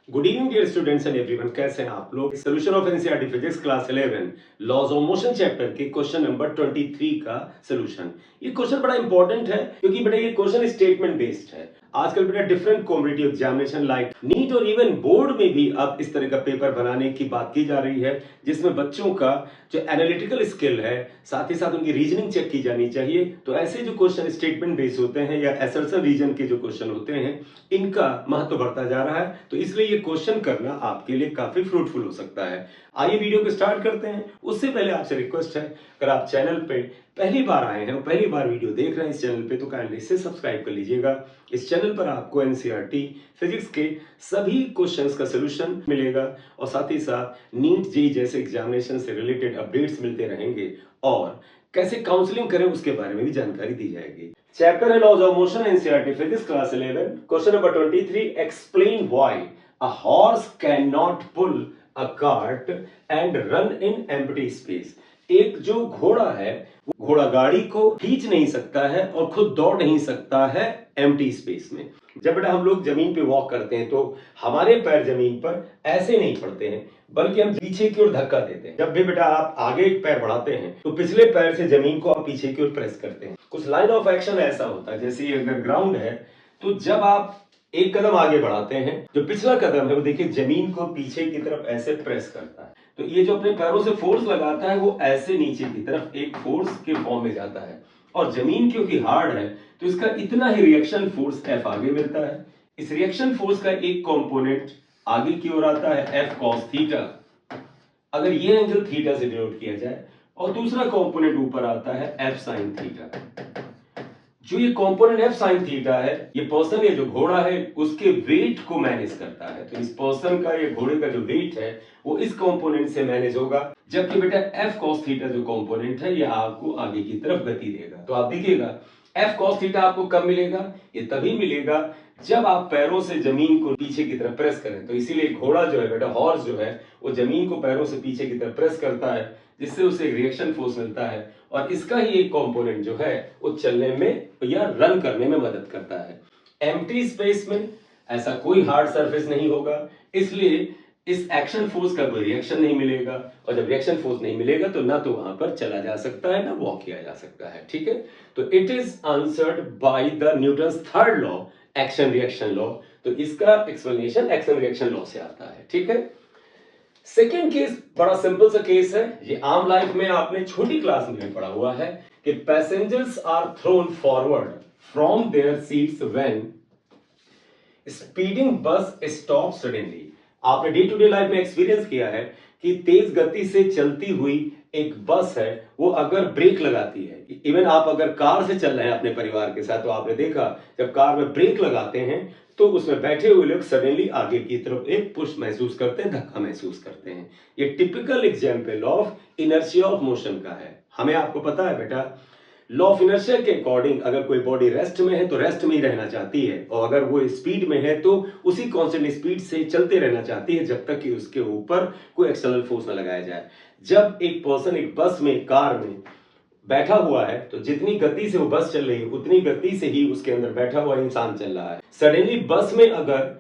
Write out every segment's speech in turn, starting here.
Good evening dear students and everyone, कैसे हैं आप लोग। Solution of NCERT physics class 11 laws of motion chapter के क्वेश्चन नंबर 23 का सोल्यूशन। ये क्वेश्चन बड़ा इंपॉर्टेंट है क्योंकि बेटा ये क्वेश्चन स्टेटमेंट बेस्ड है। आजकल बेटा different competitive examination like NEET और इवन बोर्ड में भी अब इस तरह का पेपर बनाने की बात की जा रही है, जिसमें बच्चों का जो एनालिटिकल स्किल है साथ ही साथ उनकी रीजनिंग चेक की जानी चाहिए। तो ऐसे जो क्वेश्चन स्टेटमेंट बेस्ड होते हैं या असर्शन रीजन के जो क्वेश्चन होते हैं, इनका महत्व बढ़ता जा रहा है। तो इसलिए ये क्वेश्चन करना आपके लिए काफी फ्रूटफुल हो सकता है। आइए वीडियो को स्टार्ट करते हैं। उससे पहले आपसे रिक्वेस्ट है, अगर आप चैनल पे पहली बार आए हैं और पहली बार वीडियो देख रहे हैं इस चैनल पे, तो काइंडली इसे सब्सक्राइब कर लीजिएगा। इस चैनल पर आपको एनसीईआरटी फिजिक्स के सभी क्वेश्चंस का सलूशन मिलेगा और साथ ही साथ नीट जेईई जैसे एग्जामिनेशन से रिलेटेड अपडेट्स मिलते रहेंगे और कैसे काउंसलिंग करें उसके बारे में भी जानकारी दी जाएगी। चैप्टर है laws of motion, NCERT physics class 11, question number 23, explain why a horse can not pull a cart and run in empty space. एक जो घोड़ा है वो घोड़ा गाड़ी को खींच नहीं सकता है और खुद दौड़ नहीं सकता है एम्प्टी स्पेस में। जब बेटा हम लोग जमीन पे वॉक करते हैं तो हमारे पैर जमीन पर ऐसे नहीं पड़ते हैं, बल्कि हम पीछे की ओर धक्का देते हैं। जब भी बेटा आप आगे एक पैर बढ़ाते हैं तो पिछले पैर से जमीन को आप पीछे की ओर प्रेस करते हैं। कुछ लाइन ऑफ एक्शन ऐसा होता है, जैसे अगर ग्राउंड है तो जब आप एक कदम आगे बढ़ाते हैं, जो पिछला कदम है वो देखिए जमीन को पीछे की तरफ ऐसे प्रेस करता है। तो ये जो अपने पैरों से फोर्स लगाता है वो ऐसे नीचे की तरफ एक फोर्स के फॉर्म में जाता है और जमीन क्योंकि हार्ड है तो इसका इतना ही रिएक्शन फोर्स F आगे मिलता है। इस रिएक्शन फोर्स का एक कंपोनेंट आगे की ओर आता है F cos थीटा, अगर ये एंगल थीटा से डिनोट किया जाए, और दूसरा कंपोनेंट ऊपर आता है F sin थीटा। जो ये कंपोनेंट F sin थीटा है, ये पर्सन या जो घोड़ा है उसके वेट को मैनेज करता है। तो इस पर्सन का या घोड़े का जो वेट है वो इस कंपोनेंट से मैनेज होगा, जबकि बेटा F cos थीटा जो कंपोनेंट है ये आपको आगे की तरफ गति देगा। तो आप देखिएगा F cos थीटा आपको कब मिलेगा, ये तभी मिलेगा जब आप पैरों से जमीन को पीछे की तरफ प्रेस करें। तो इसीलिए घोड़ा जो है बेटा, हॉर्स जो है, वो जमीन को पैरों से पीछे की तरफ प्रेस करता है, जिससे उसे रिएक्शन फोर्स मिलता है और इसका ही एक कंपोनेंट जो है वो चलने में या रन करने में मदद करता है। एम्प्टी स्पेस में ऐसा कोई हार्ड सरफेस नहीं होगा, इसलिए इस एक्शन फोर्स का कोई रिएक्शन नहीं मिलेगा, और जब रिएक्शन फोर्स नहीं मिलेगा तो ना तो वहां पर चला जा सकता है ना वॉक किया जा सकता है। ठीक है, तो it is answered by the Newton's third law, action reaction law. तो इसका एक्सप्लेनेशन एक्शन रिएक्शन लॉ से आता है। ठीक है, सेकेंड केस बड़ा सिंपल सा केस है, ये आम लाइफ में आपने छोटी क्लास में भी पढ़ा हुआ है कि passengers are thrown forward from their seats when speeding bus stop suddenly. आपने डे टू डे लाइफ में एक्सपीरियंस किया है कि तेज गति से चलती हुई एक बस है, वो अगर ब्रेक लगाती है, इवन आप अगर कार से चल रहे हैं अपने परिवार के साथ, तो आपने देखा जब कार में ब्रेक लगाते हैं तो उसमें बैठे हुए लोग सडनली आगे की तरफ एक पुश महसूस करते हैं, धक्का महसूस करते हैं। ये typical example of inertia of motion का है। हमें आपको पता है बेटा, लॉ ऑफ इनर्शिया के अकॉर्डिंग अगर कोई बॉडी रेस्ट में है तो रेस्ट में ही रहना चाहती है, और अगर वो स्पीड में है तो उसी कांस्टेंट स्पीड से चलते रहना चाहती है जब तक कि उसके ऊपर कोई एक्सटर्नल फोर्स ना लगाया जाए। जब एक पर्सन एक बस में, कार में बैठा हुआ है तो जितनी गति से वो बस चल रही है उतनी गति से ही उसके अंदर बैठा हुआ इंसान चल रहा है। सडनली बस में अगर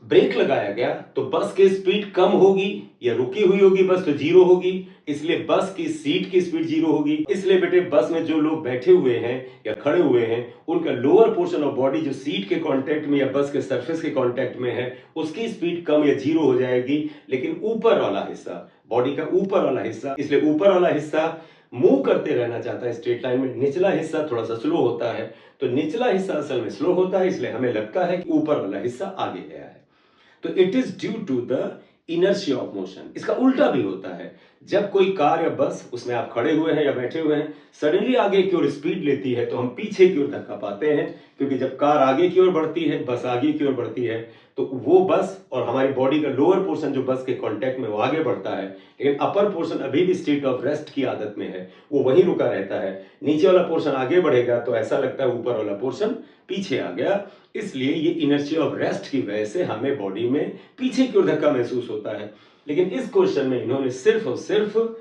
ब्रेक लगाया गया तो बस की स्पीड कम होगी या रुकी हुई होगी बस तो जीरो होगी, इसलिए बस की सीट की स्पीड जीरो होगी। इसलिए बेटे बस में जो लोग बैठे हुए हैं या खड़े हुए हैं उनका लोअर पोर्शन ऑफ बॉडी जो सीट के कांटेक्ट में या बस के सरफेस के कांटेक्ट में है उसकी स्पीड कम या जीरो हो जाएगी, लेकिन ऊपर वाला हिस्सा, बॉडी का ऊपर वाला हिस्सा, इसलिए ऊपर वाला हिस्सा मूव करते रहना चाहता है स्ट्रेट लाइन में, निचला हिस्सा थोड़ा सा स्लो होता है। तो निचला हिस्सा असल में स्लो होता है, इसलिए हमें लगता है कि ऊपर वाला हिस्सा आगे गया है। तो it is due to the inertia of motion. इसका उल्टा भी होता है, जब कोई कार या बस, उसमें आप खड़े हुए हैं या बैठे हुए हैं, सडनली आगे की ओर स्पीड लेती है तो हम पीछे की ओर धक्का पाते हैं, क्योंकि जब कार आगे की ओर बढ़ती है, बस आगे की ओर बढ़ती है, तो वो बस और हमारी बॉडी का लोअर पोर्शन जो बस के कांटेक्ट में वो आगे बढ़ता है, लेकिन अपर पोर्शन अभी भी स्टेट ऑफ रेस्ट की आदत में है, वो वहीं रुका रहता है। नीचे वाला पोर्शन आगे बढ़ेगा तो ऐसा लगता है ऊपर वाला पोर्शन पीछे आ गया, इसलिए ये इनर्शिया ऑफ रेस्ट की वजह से हमें बॉडी में पीछे की ओर धक्का महसूस होता है। लेकिन इस क्वेश्चन में इन्होंने सिर्फ और सिर्फ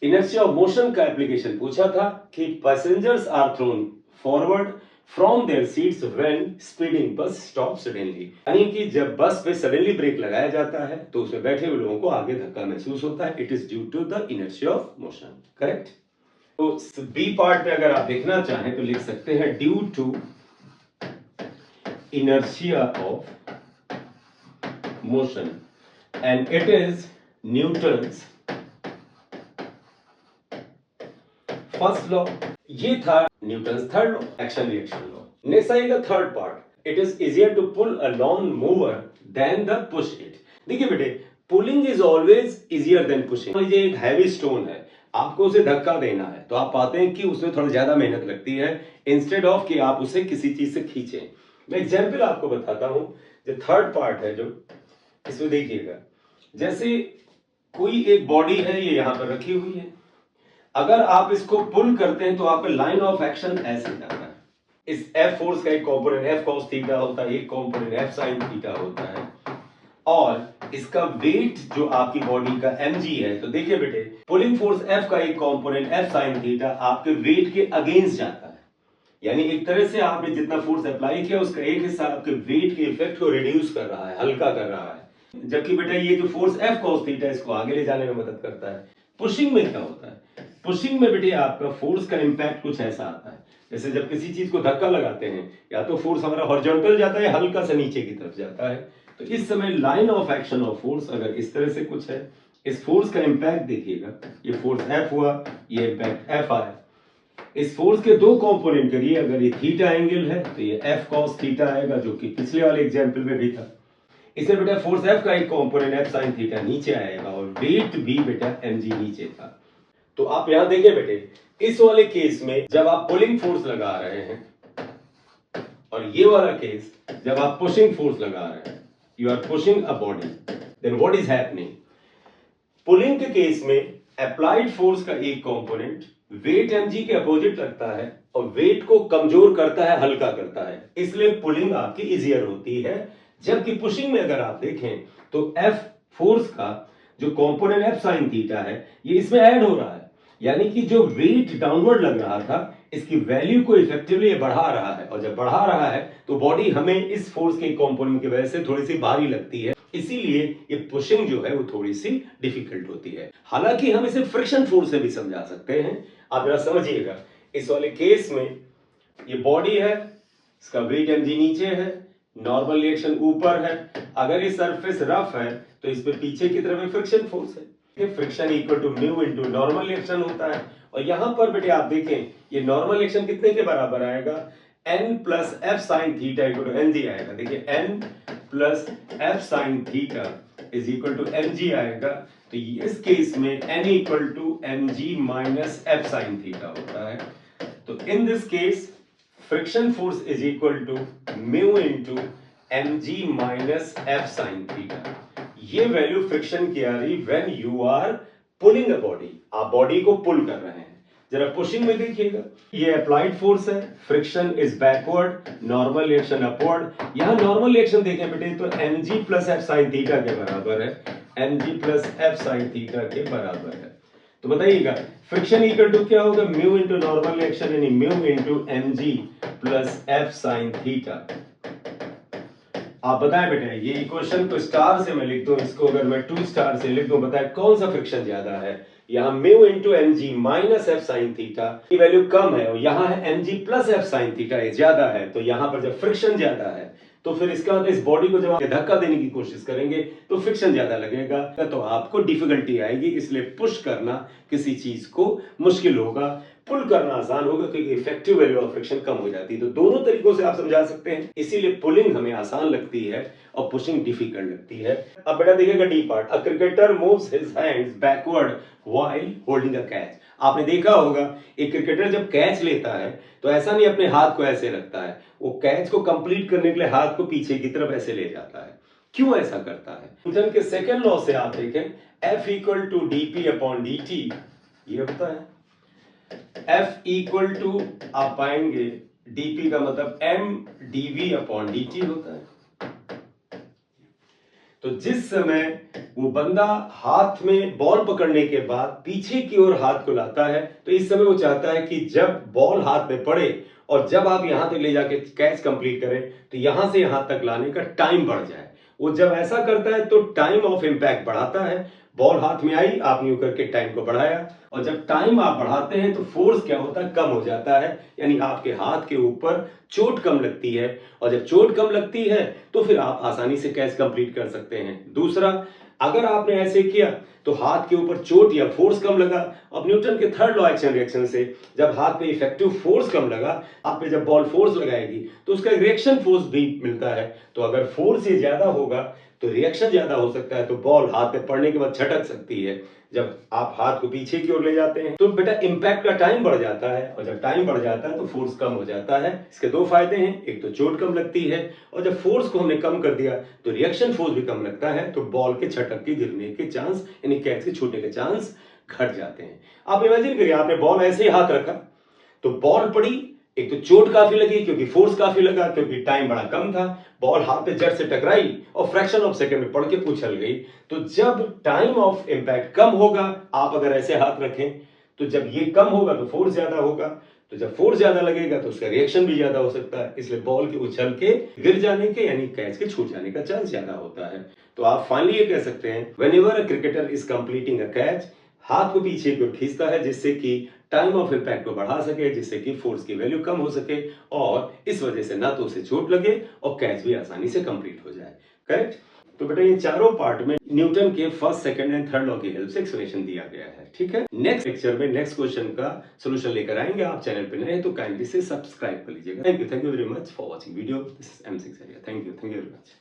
इनर्शिया ऑफ मोशन का एप्लीकेशन पूछा था कि passengers are thrown forward from their seats when speeding bus stop suddenly. यानी कि जब बस पे सडनली ब्रेक लगाया जाता है तो उसमें बैठे हुए लोगों को आगे धक्का महसूस होता है। It is due to the inertia of motion. Correct. तो बी पार्ट में अगर आप देखना चाहें तो लिख सकते हैं due to inertia of motion and it is Newton's first law। ये था Newton's third law, action reaction law. Next आएगा third part, it is easier to pull a lawn mower than the push it. देखिए बेटे, pulling is always easier than pushing. ये एक heavy stone है, आपको उसे धक्का देना है तो आप पाते हैं कि उसमें थोड़ा ज्यादा मेहनत लगती है इंस्टेड ऑफ कि आप उसे किसी चीज से खींचें। मैं एग्जाम्पल आपको बताता हूं। जो थर्ड पार्ट है, जो इसमें देखिएगा, जैसे कोई एक बॉडी है, ये यहां पर रखी हुई है। अगर आप इसको पुल करते हैं तो आपका लाइन ऑफ एक्शन ऐसे जाता है। इस एफ फोर्स का एक कंपोनेंट एफ कॉस थीटा होता है, एक कंपोनेंट एफ साइन थीटा होता है, और इसका वेट जो आपकी बॉडी का mg है। तो देखिए बेटे, पुलिंग फोर्स एफ का एक कंपोनेंट एफ साइन थीटा आपके वेट के अगेंस्ट जाता है। यानी एक तरह से आपने जितना फोर्स अप्लाई किया उसका एक हिस्सा आपके वेट के इफेक्ट को रिड्यूस कर रहा है, हल्का कर रहा है। जबकि बेटा ये जो फोर्स एफ कॉस थीटा इसको आगे ले जाने में मदद करता है। पुशिंग में क्या होता है? पुशिंग में बेटे आपका फोर्स का इंपैक्ट कुछ ऐसा आता है, जैसे जब किसी चीज को धक्का लगाते हैं, या तो फोर्स हमारा हॉरिजॉन्टल जाता है, हल्का सा नीचे की तरफ जाता है। तो इस समय line of action of force अगर इस तरह से कुछ है, इस फोर्स का इंपैक्ट देखिएगा, ये फोर्स एफ हुआ, ये इंपैक्ट एफ आया। इस फोर्स के दो कंपोनेंट करिए, अगर ये थीटा एंगल है तो ये एफ कॉस थीटा आएगा, जो कि पिछले वाले एग्जांपल में भी था। इसे बेटा फोर्स एफ का एक कंपोनेंट एफ साइन थीटा नीचे आएगा, और वेट भी बेटा mg नीचे था। तो आप यहां देखिए बेटे, इस वाले केस में जब आप पुलिंग फोर्स लगा रहे हैं, और ये वाला केस जब आप पुशिंग फोर्स लगा रहे हैं, you are pushing a body, then what is happening? Pulling के केस में अप्लाइड फोर्स का एक कंपोनेंट वेट mg के अपोजिट लगता है, और वेट को कमजोर करता है, हल्का करता है, इसलिए पुलिंग आपकी इजियर होती है। जबकि पुशिंग में अगर आप देखें तो F फोर्स का जो कंपोनेंट F साइन थीटा है, ये इसमें ऐड हो रहा है। यानी कि जो वेट डाउनवर्ड लग रहा था, इसकी वैल्यू को इफेक्टिवली बढ़ा रहा है, और जब बढ़ा रहा है तो बॉडी हमें इस फोर्स के कंपोनेंट की वजह से थोड़ी सी भारी लगती है, इसीलिए ये पुशिंग जो है वो थोड़ी सी डिफिकल्ट होती है। हालांकि हम इसे फ्रिक्शन फोर्स से भी समझा सकते हैं। आप जरा समझिएगा, इस वाले केस में ये बॉडी है, इसका वेट mg नीचे है, नॉर्मल रिएक्शन ऊपर है। अगर ये सरफेस रफ है तो इस पे पीछे की तरफ फ्रिक्शन फोर्स है, friction equal to mu into normal reaction होता है। और यहां पर बेटे आप देखें, ये नॉर्मल रिएक्शन कितने के बराबर आएगा? n plus F sine theta equal to mg आएगा। देखिए n plus F sine theta is equal to mg आएगा। तो इस केस में n equal to mg minus F sine theta होता है। तो in this case friction force is equal to mu into mg minus F sine theta. ये value friction की आ रही when you are pulling a body, आप body को pull कर रहे हैं। जरा पुशिंग में देखिएगा, ये अप्लाइड फोर्स है, friction is backward, normal reaction upward. यहां नॉर्मल रिएक्शन देखें बेटे तो mg plus F sine theta के बराबर है, mg plus F sine theta के बराबर है। तो बताइएगा फ्रिक्शन इक्वल टू क्या होगा? म्यू इनटू नॉर्मल रिएक्शन, यानी mu into mg plus F sine theta. आप बताएं बेटे, ये इक्वेशन को स्टार से मैं लिख दूं, इसको अगर मैं 2 स्टार से लिख दूं, बताएं कौन सा फ्रिक्शन ज्यादा है? यहाँ mu into mg minus F sine theta की वैल्यू कम है, और यहाँ है mg plus F sine theta ज्यादा है। तो यहाँ पर जब फ्रिक्शन ज्यादा है तो फिर इसका मतलब इस बॉडी को जब आप धक्का देने की कोशिश करेंगे तो फ्रिक्शन ज्यादा लगेगा, तो आपको डिफिकल्टी आएगी। इसलिए पुश करना किसी चीज को मुश्किल होगा, पुल करना आसान होगा, क्योंकि इफेक्टिव वैल्यू ऑफ फ्रिक्शन कम हो जाती है। तो दोनों तरीकों से आप समझा सकते हैं। इसीलिए पुलिंग हमें आसान लगती है और पुशिंग डिफिकल्ट लगती है। अब बेटा देखिएगा D part, a cricketer moves his hands backward while holding a catch. आपने देखा होगा एक क्रिकेटर जब कैच लेता है तो ऐसा नहीं अपने हाथ को ऐसे रखता है, वो कैच को कंप्लीट करने के लिए हाथ को पीछे की तरफ ऐसे ले जाता है। क्यों ऐसा करता है? न्यूटन के सेकंड लॉ से आप देखें, F equal to dp upon dt, ये होता है F इक्वल टू, आप पाएंगे dp का मतलब m dv अपॉन dt होता है। तो जिस समय वो बंदा हाथ में बॉल पकड़ने के बाद पीछे की ओर हाथ को लाता है, तो इस समय वो चाहता है कि जब बॉल हाथ में पड़े और जब आप यहां तक ले जाके कैच कंप्लीट करें तो यहां से यहां तक लाने का टाइम बढ़ जाए। वो जब ऐसा करता है तो टाइम ऑफ इम्पैक्ट बढ़ाता है। बॉल हाथ में आई, आपने यूं करके टाइम को बढ़ाया, और जब टाइम आप बढ़ाते हैं तो फोर्स क्या होता है, कम हो जाता है, यानी आपके हाथ के ऊपर चोट कम लगती है। और जब चोट कम लगती है तो फिर आप आसानी से कैच कंप्लीट कर सकते हैं। दूसरा, अगर आपने ऐसे किया तो हाथ के ऊपर चोट या फोर्स कम लगा। अब न्यूटन के थर्ड लॉ एक्शन रिएक्शन से जब हाथ पे इफेक्टिव फोर्स कम लगा, हाथ पे जब बॉल फोर्स लगाएगी तो उसका रिएक्शन फोर्स भी मिलता है। तो अगर फोर्स ये ज्यादा होगा तो रिएक्शन ज्यादा हो सकता है, तो बॉल हाथ में पड़ने के बाद छटक सकती है। जब आप हाथ को पीछे की ओर ले जाते हैं तो बेटा इंपैक्ट का टाइम बढ़ जाता है, और जब टाइम बढ़ जाता है तो फोर्स कम हो जाता है। इसके दो फायदे हैं, एक तो चोट कम लगती है, और जब फोर्स को हमने कम कर दिया तो रिएक्शन फोर्स भी कम लगता है, तो बॉल के छटक के गिरने के चांस यानी कैच के छूटने के चांस घट जाते हैं। आप इमेजिन करिए, आपने बॉल ऐसे ही हाथ रखा तो बॉल पड़ी, एक तो चोट काफी लगी क्योंकि फोर्स काफी लगा, क्योंकि टाइम बड़ा कम था, बॉल हाथ पे जड़ से टकराई और फ्रैक्शन ऑफ सेकंड में पड़ के उछल गई। तो जब टाइम ऑफ इंपैक्ट कम होगा, आप अगर ऐसे हाथ रखें तो जब ये कम होगा तो फोर्स ज्यादा होगा, तो जब फोर्स ज्यादा लगेगा तो उसका रिएक्शन भी ज्यादा हो सकता है, इसलिए बॉल के उछल के गिर जाने के यानी कैच के छूट जाने का चांस ज्यादा होता है। तो आप फाइनली ये कह सकते हैं, whenever a cricketer is completing a catch, हाथ को पीछे की ओर खींचता है जिससे कि टाइम ऑफ इंपैक्ट को बढ़ा सके, जिससे कि फोर्स की वैल्यू कम हो सके, और इस वजह से ना तो उसे चोट लगे और कैच भी आसानी से कंप्लीट हो जाए। करेक्ट? तो बेटा ये चारों पार्ट में न्यूटन के first, second and third law की हेल्प से एक्सप्लेनेशन दिया गया है। ठीक है, नेक्स्ट लेक्चर में नेक्स्ट क्वेश्चन का सोल्यूशन लेकर आएंगे। आप चैनल पे नए हैं तो काइंडली से सब्सक्राइब कर लीजिएगा। Thank you very much for watching video. This is M6 thank you very much.